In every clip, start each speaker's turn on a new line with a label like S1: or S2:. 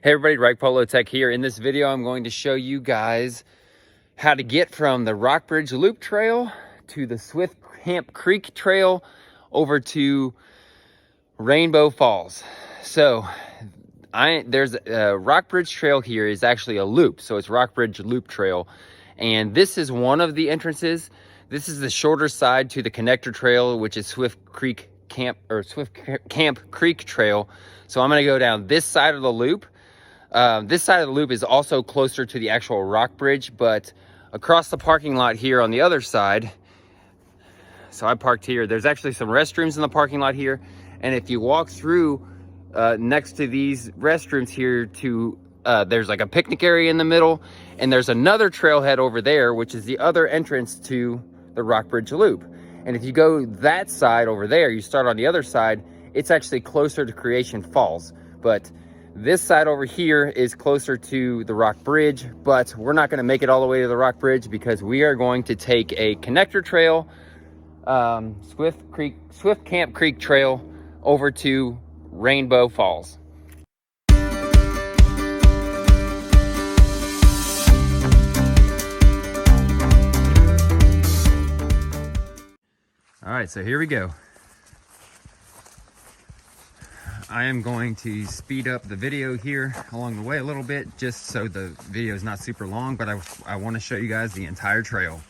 S1: Hey everybody, ReichpoloTech here. In this video, I'm going to show you guys how to get from the Rock Bridge Loop Trail to the Swift Camp Creek Trail over to Rainbow Falls. So there's a Rock Bridge Trail here is actually a loop. So it's Rock Bridge Loop Trail. And this is one of the entrances. This is the shorter side to the connector trail, which is Swift Camp Creek Trail. So I'm gonna go down this side of the loop. This side of the loop is also closer to the actual rock bridge, but across the parking lot here on the other side, so I parked here, there's actually some restrooms in the parking lot here. And if you walk through next to these restrooms here there's like a picnic area in the middle, and there's another trailhead over there, which is the other entrance to the Rock Bridge Loop. And if you go that side over there, you start on the other side, it's actually closer to Creation Falls. But this side over here is closer to the Rock Bridge, but we're not going to make it all the way to the Rock Bridge because we are going to take a connector trail, Swift Camp Creek Trail over to Rainbow Falls. All right, so here we go. I am going to speed up the video here along the way a little bit, just so the video is not super long, but I want to show you guys the entire trail.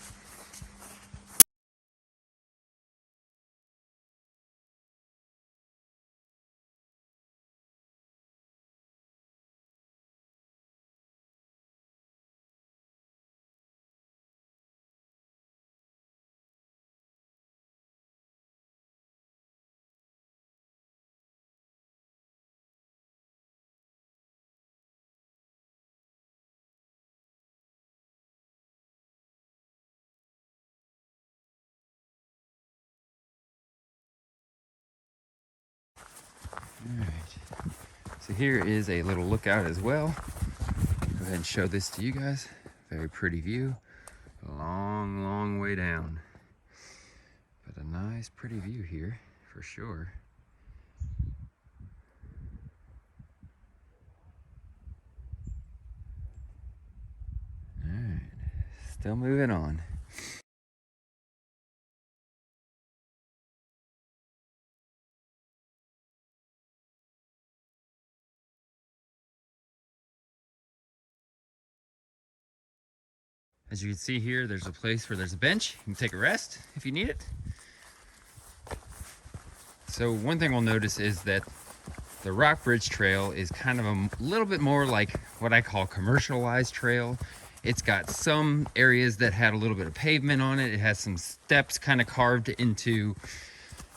S1: All right, so here is a little lookout as well. Go ahead and show this to you guys. Very pretty view. A long way down, but a nice pretty view here for sure. All right, still moving on. As you can see here, there's a place where there's a bench. You can take a rest if you need it. So one thing we'll notice is that the Rock Bridge Trail is kind of a little bit more like what I call commercialized trail. It's got some areas that had a little bit of pavement on it. It has some steps kind of carved into,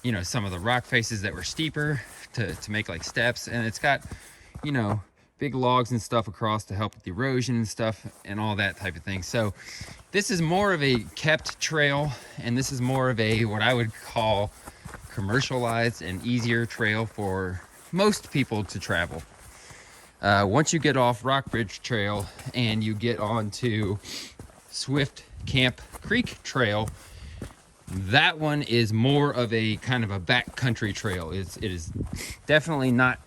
S1: you know, some of the rock faces that were steeper to make like steps. And it's got, you know, big logs and stuff across to help with erosion and stuff and all that type of thing. So this is more of a kept trail, and this is more of a what I would call commercialized and easier trail for most people to travel. Once you get off Rock Bridge Trail and you get onto Swift Camp Creek Trail, that one is more of a kind of a backcountry trail. It is definitely not,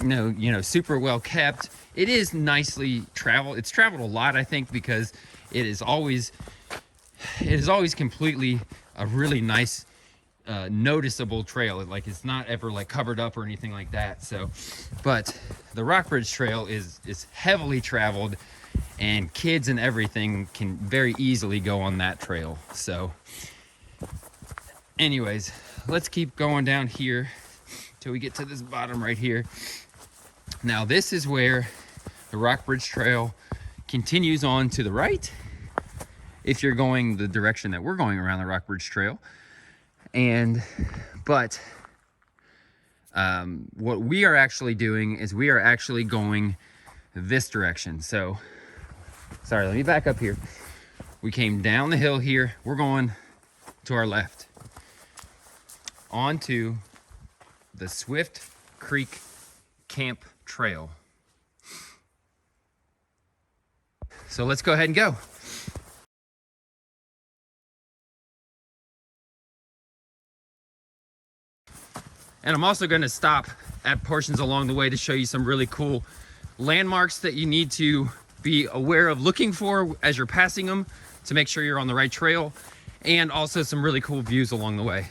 S1: you know, super well kept. It is nicely traveled. It's traveled a lot, I think, because it is always completely a really nice, noticeable trail. Like, it's not ever like covered up or anything like that. So, but the Rock Bridge Trail is heavily traveled, and kids and everything can very easily go on that trail. So anyways, let's keep going down here till we get to this bottom right here. Now this is where the Rock Bridge Trail continues on to the right, if you're going the direction that we're going around the Rock Bridge Trail. But what we are actually doing is we are actually going this direction. So, sorry, let me back up here. We came down the hill here. We're going to our left onto the Swift Creek Camp Trail. So let's go ahead and go. And I'm also going to stop at portions along the way to show you some really cool landmarks that you need to be aware of looking for as you're passing them to make sure you're on the right trail, and also some really cool views along the way.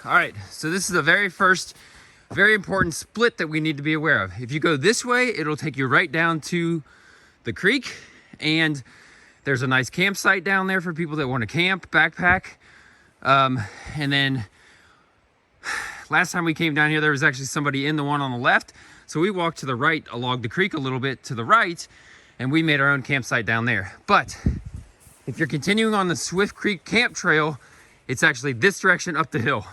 S1: All right, so this is the very first, very important split that we need to be aware of. If you go this way, it'll take you right down to the creek, and there's a nice campsite down there for people that want to camp, backpack. And then last time we came down here, there was actually somebody in the one on the left. So we walked to the right along the creek a little bit to the right, and we made our own campsite down there. But if you're continuing on the Swift Creek Camp Trail, it's actually this direction up the hill.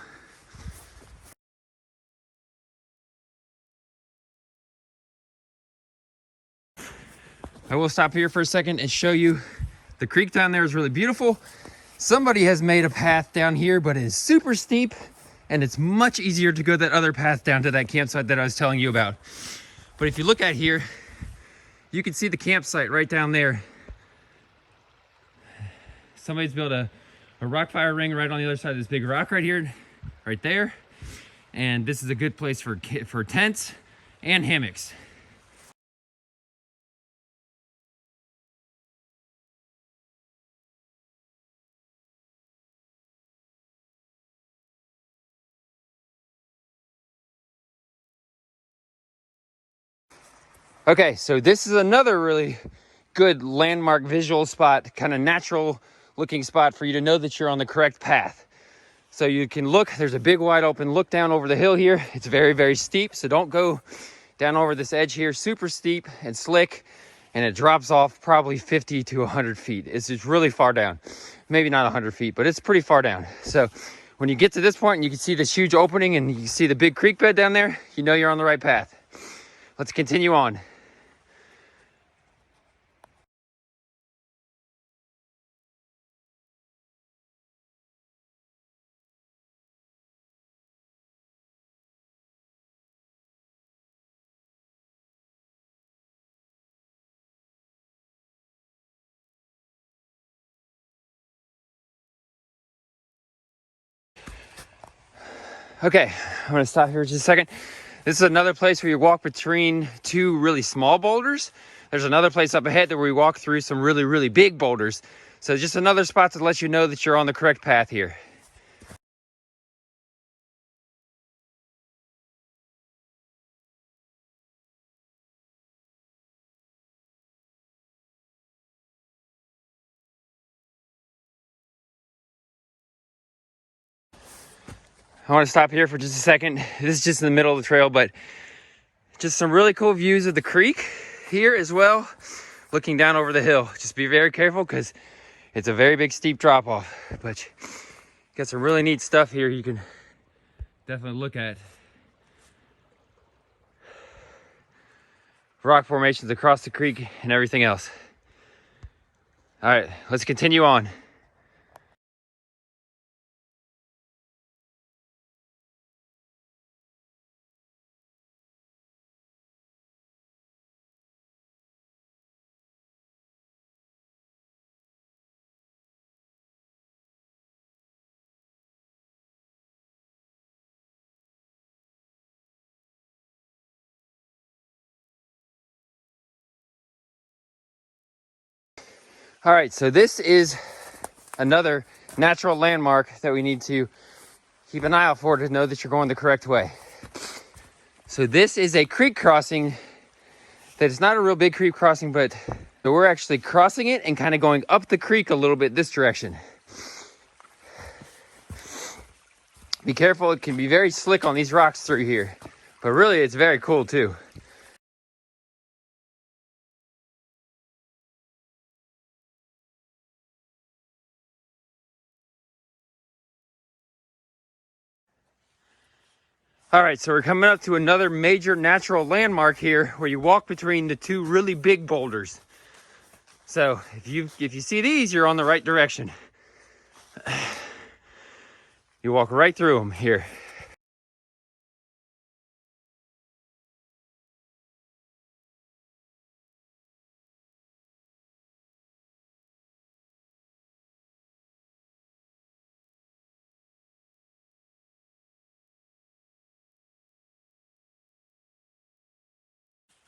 S1: I will stop here for a second and show you the creek down there is really beautiful. Somebody has made a path down here, but it is super steep, and it's much easier to go that other path down to that campsite that I was telling you about. But if you look at here, you can see the campsite right down there. Somebody's built a rock fire ring right on the other side of this big rock right here, right there. And this is a good place for tents and hammocks. Okay, so this is another really good landmark visual spot, kind of natural looking spot for you to know that you're on the correct path. So you can look, there's a big wide open look down over the hill here. It's very, very steep, so don't go down over this edge here. Super steep and slick, and it drops off probably 50 to 100 feet. It's just really far down. Maybe not 100 feet, but it's pretty far down. So when you get to this point and you can see this huge opening and you can see the big creek bed down there, you know you're on the right path. Let's continue on. Okay, I'm gonna stop here just a second. This is another place where you walk between two really small boulders. There's another place up ahead where we walk through some really, really big boulders. So just another spot to let you know that you're on the correct path here. I want to stop here for just a second. This is just in the middle of the trail, but just some really cool views of the creek here as well, looking down over the hill. Just be very careful because it's a very big steep drop off, but got some really neat stuff here you can definitely look at. Rock formations across the creek and everything else. All right, let's continue on. All right, so this is another natural landmark that we need to keep an eye out for to know that you're going the correct way. So this is a creek crossing that is not a real big creek crossing, but we're actually crossing it and kind of going up the creek a little bit this direction. Be careful, it can be very slick on these rocks through here, but really it's very cool too. All right, so we're coming up to another major natural landmark here where you walk between the two really big boulders. So if you see these, you're on the right direction. You walk right through them here.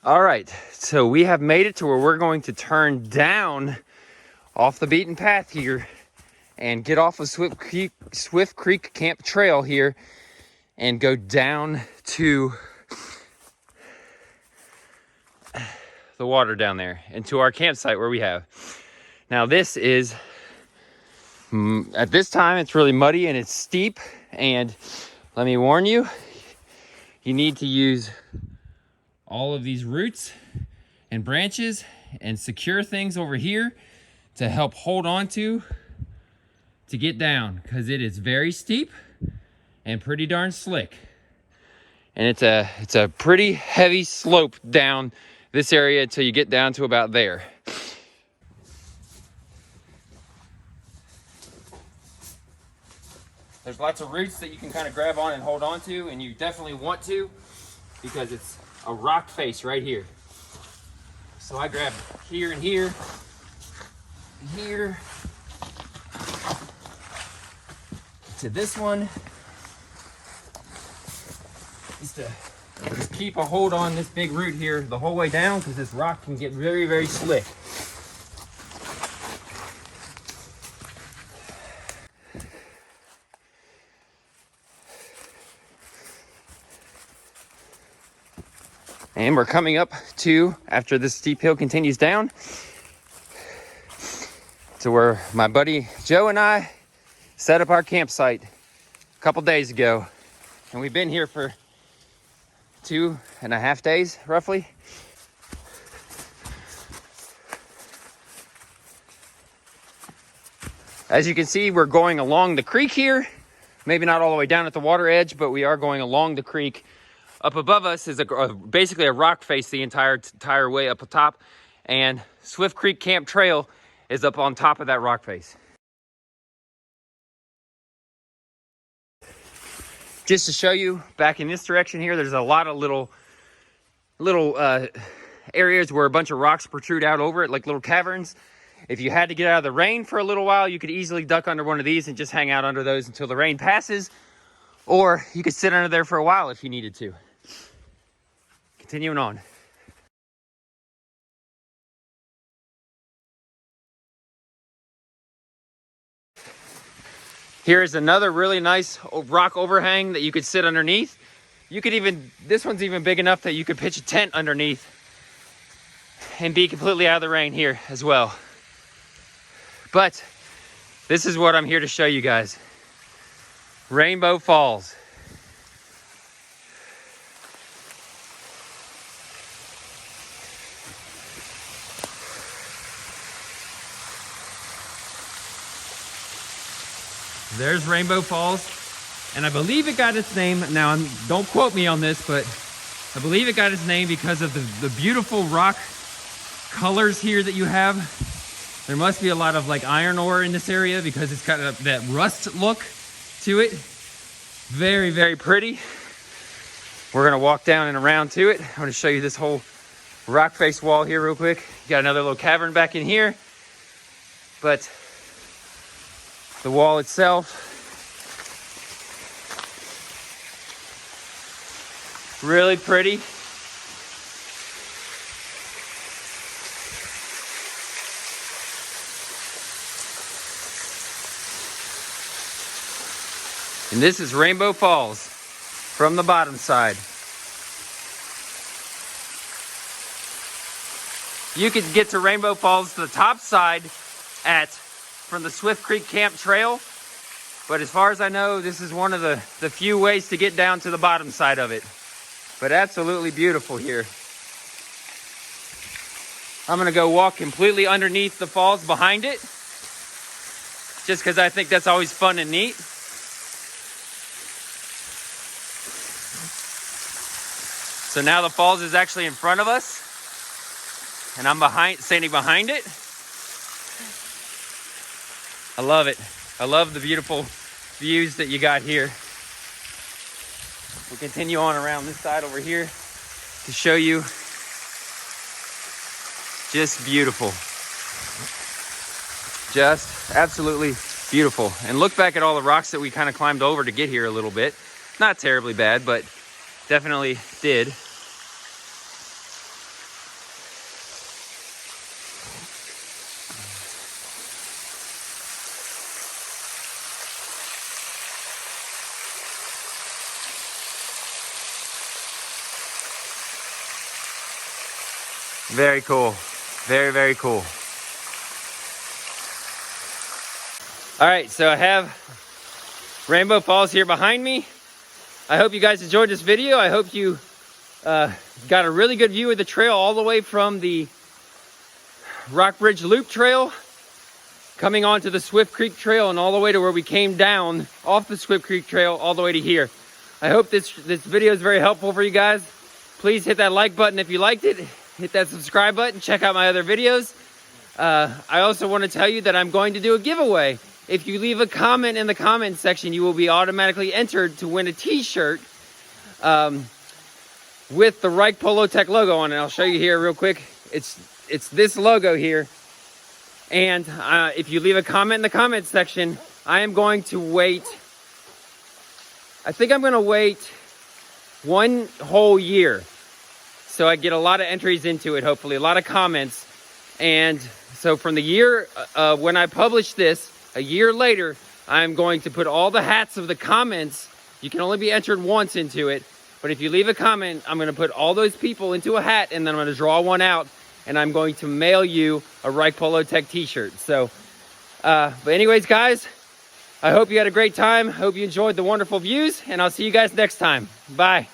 S1: All right, so we have made it to where we're going to turn down off the beaten path here and get off of Swift Creek Camp Trail here and go down to the water down there and to our campsite where we have. Now this is, at this time, it's really muddy and it's steep, and let me warn you, you need to use all of these roots and branches and secure things over here to help hold on to get down, because it is very steep and pretty darn slick. And it's a pretty heavy slope down this area until you get down to about there. There's lots of roots that you can kind of grab on and hold on to, and you definitely want to, because it's a rock face right here. So I grab here and here, and here, to this one, just keep a hold on this big root here the whole way down, because this rock can get very, very slick. And we're coming up to, after this steep hill continues down, to where my buddy Joe and I set up our campsite a couple days ago. And we've been here for 2.5 days, roughly. As you can see, we're going along the creek here. Maybe not all the way down at the water edge, but we are going along the creek. Up above us is basically a rock face the entire way up top, and Swift Creek Camp Trail is up on top of that rock face. Just to show you, back in this direction here, there's a lot of little areas where a bunch of rocks protrude out over it, like little caverns. If you had to get out of the rain for a little while, you could easily duck under one of these and just hang out under those until the rain passes, or you could sit under there for a while if you needed to. Continuing on. Here is another really nice rock overhang that you could sit underneath. You could even, this one's even big enough that you could pitch a tent underneath and be completely out of the rain here as well. But this is what I'm here to show you guys. Rainbow Falls. There's Rainbow Falls, and I believe it got its name, now don't quote me on this, but I believe it got its name because of the beautiful rock colors here that you have. There must be a lot of like iron ore in this area because it's got that rust look to it. Very, very pretty. We're gonna walk down and around to it. I'm gonna show you this whole rock face wall here real quick. You got another little cavern back in here, but the wall itself, really pretty. And this is Rainbow Falls from the bottom side. You could get to Rainbow Falls to the top side from the Swift Creek Camp Trail, but as far as I know, this is one of the few ways to get down to the bottom side of it. But absolutely beautiful here. I'm gonna go walk completely underneath the falls behind it, just because I think that's always fun and neat. So now the falls is actually in front of us, and I'm standing behind it. I love it. I love the beautiful views that you got here. We'll continue on around this side over here to show you. Just beautiful. Just absolutely beautiful. And look back at all the rocks that we kind of climbed over to get here a little bit. Not terribly bad, but definitely did. Very cool. Very, very cool. All right, so I have Rainbow Falls here behind me. I hope you guys enjoyed this video. I hope you got a really good view of the trail all the way from the Rock Bridge Loop Trail, coming onto the Swift Creek Trail, and all the way to where we came down off the Swift Creek Trail all the way to here. I hope this video is very helpful for you guys. Please hit that like button if you liked it. Hit that subscribe button. Check out my other videos. I also want to tell you that I'm going to do a giveaway. If you leave a comment in the comment section, you will be automatically entered to win a t-shirt with the ReichpoloTech logo on it. I'll show you here real quick. It's this logo here. And if you leave a comment in the comment section, I am going to wait. I think I'm going to wait 1 whole year, so I get a lot of entries into it, hopefully, a lot of comments. And so from the year when I publish this, a year later, I'm going to put all the hats of the comments. You can only be entered once into it, but if you leave a comment, I'm going to put all those people into a hat, and then I'm going to draw one out, and I'm going to mail you a ReichpoloTech t-shirt. So, but anyways, guys, I hope you had a great time. Hope you enjoyed the wonderful views, and I'll see you guys next time. Bye.